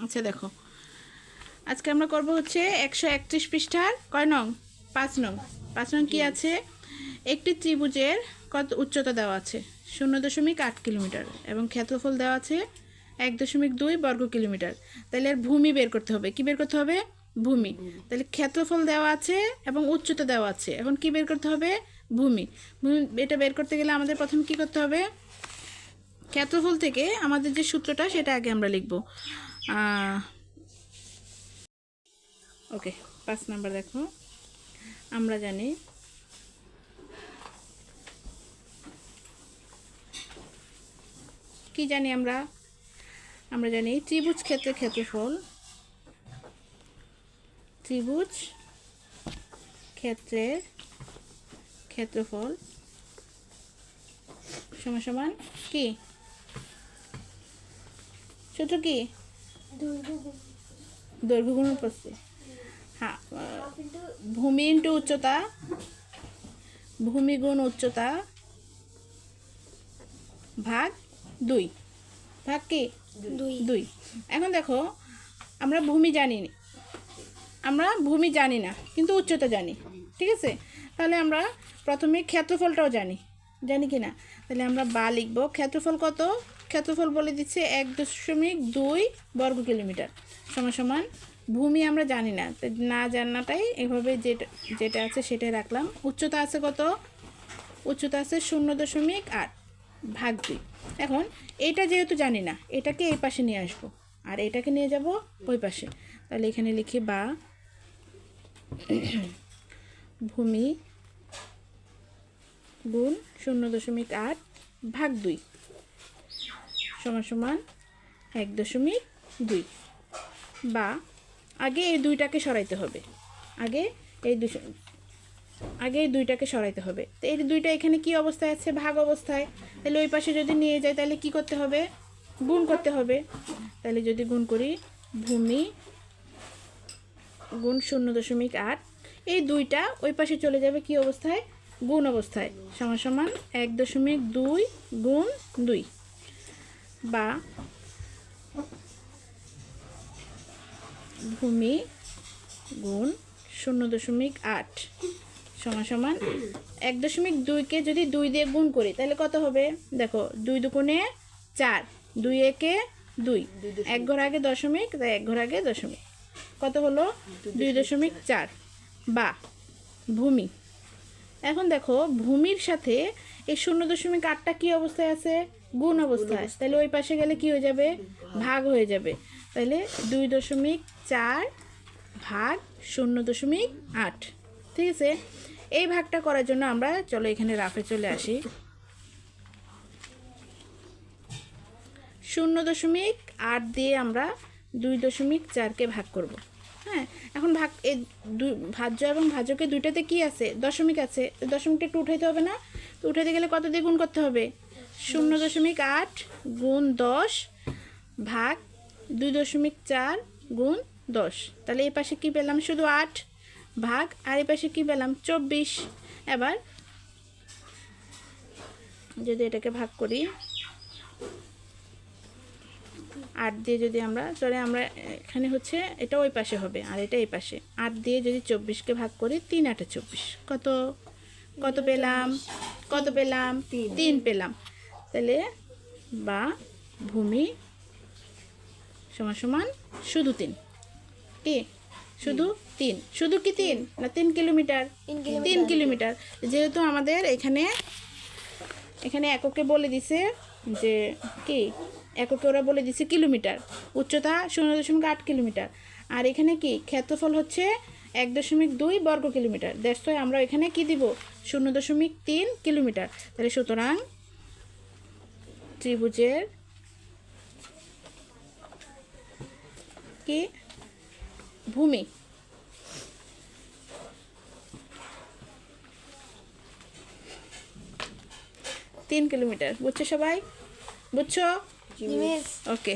আচ্ছা দেখো, আজকে আমরা করব হচ্ছে 131 পৃষ্ঠার কয় নং 5 নং 5 নং কি আছে, একটি ত্রিভুজের কত উচ্চতা দেওয়া আছে 0.8 কিলোমিটার এবং ক্ষেত্রফল দেওয়া আছে 1.2 বর্গ কিলোমিটার। তাহলে এর ভূমি বের করতে হবে। কি বের করতে হবে? ভূমি। তাহলে ক্ষেত্রফল দেওয়া আছে এবং উচ্চতা দেওয়া আছে, এখন কি বের করতে হবে? ভূমি। এটা বের করতে গেলে আমাদের প্রথমে কি করতে হবে? ক্ষেত্রফল থেকে আমাদের যে সূত্রটা সেটা আগে আমরা লিখব। ওকে, 5 নাম্বার দেখো, আমরা জানি কি জানি আমরা জানি ত্রিভুজ ক্ষেত্রের ক্ষেত্রফল, ত্রিভুজ ক্ষেত্রের ক্ষেত্রফল সমান সমান কি সূত্র কি? দৈর্ঘ্য গুণ প্রস্থ। হ্যাঁ, ভূমি ইন্টু উচ্চতা, ভূমি গুণ উচ্চতা ভাগ 2, ভাগ কি 2। এখন দেখো, আমরা ভূমি জানি না কিন্তু উচ্চতা জানি, ঠিক আছে? তাহলে আমরা প্রথমে ক্ষেত্রফলটাও জানি কি না? তাহলে আমরা বা লিখব। ক্ষেত্রফল কত? ক্ষেত্রফল বলে দিচ্ছে 1.2 বর্গ কিলোমিটার সমান সমান, ভূমি আমরা জানি না, না জানাটাই এভাবে যেটা আছে সেটাই রাখলাম। উচ্চতা আছে কত? উচ্চতা আছে 0.8 ভাগ 2। এখন এইটা যেহেতু জানি না, এটাকে এই পাশে নিয়ে আসবো আর এটাকে নিয়ে যাব ওই পাশে। তাহলে এখানে লিখি বা ভূমি গুণ 0.8 ভাগ 2 সমান সমান 1.2। বা আগে এই দুইটাকে সরাইতে হবে, আগে এই দুইটাকে সরাইতে হবে। তো এই দুইটা এখানে কি অবস্থায় আছে? ভাগ অবস্থায়। তাহলে ওই পাশে যদি নিয়ে যাই তাহলে কি করতে হবে? গুণ করতে হবে। তাহলে যদি গুণ করি, ভূমি গুণ 0.8, এই দুইটা ওই পাশে চলে যাবে কি অবস্থায়? গুণ অবস্থায়, সমান সমান 1.2 গুণ 2। বা ভূমি গুণ 0.8 সমান সমান 1.2কে যদি 2 দিয়ে গুণ করি তাহলে কত হবে? দেখো, 2 দুগুণে 4, 2 একে 2, 1 ঘর আগে দশমিক, তাই 1 ঘর আগে দশমিক, কত হলো? 2.4। বা ভূমি। এখন দেখো, ভূমির সাথে এই 0.8টা কি অবস্থায় আছে? গুণ অবস্থায়। তাহলে ওই পাশে গেলে কি হয়ে যাবে? ভাগ হয়ে যাবে। তাহলে 2.4 ভাগ 0.8, ঠিক আছে? এই ভাগটা করার জন্য আমরা চলো এখানে রাফে চলে আসি। 0.8 দিয়ে আমরা 2.4কে ভাগ করব। হ্যাঁ, এখন ভাজ্য এবং ভাজকে দুইটাতে কি আছে? দশমিক আছে। দশমিকটা একটু উঠাইতে হবে না? তো উঠাইতে গেলে কত দিয়ে গুণ করতে হবে? 0.8 গুণ 10 ভাগ 2.4 গুণ 10। তাহলে এই পাশে কি পেলাম? শুধু 8 ভাগ, আর এই পাশে কি পেলাম? 24। এবার যদি এটাকে ভাগ করি 8 দিয়ে, যদি আমরা এখানে হচ্ছে এটা ওই পাশে হবে আর এটা এই পাশে, 8 দিয়ে যদি 24কে ভাগ করি, 3 8 24, কত পেলাম? 3 পেলাম। তাহলে বা ভূমি সমান সমান শুধু 3। কি শুধু 3? শুধু কি 3 না 3 কিলোমিটার? 3 কিলোমিটার। যেহেতু আমাদের এখানে এককে বলে দিছে যে কি, এককে ওরা বলে দিছে কিলোমিটার, উচ্চতা 0.8 কিলোমিটার, আর এখানে কি ক্ষেত্রফল হচ্ছে 1.2 বর্গ কিলোমিটার। দ্যাটস ওয়াই আমরা এখানে কি দিব? 0.3 কিলোমিটার। তাহলে সুতরাং ত্রিভুজের কি ভূমি 3 কিলোমিটার। বুঝছো সবাই? বুঝছো? ওকে।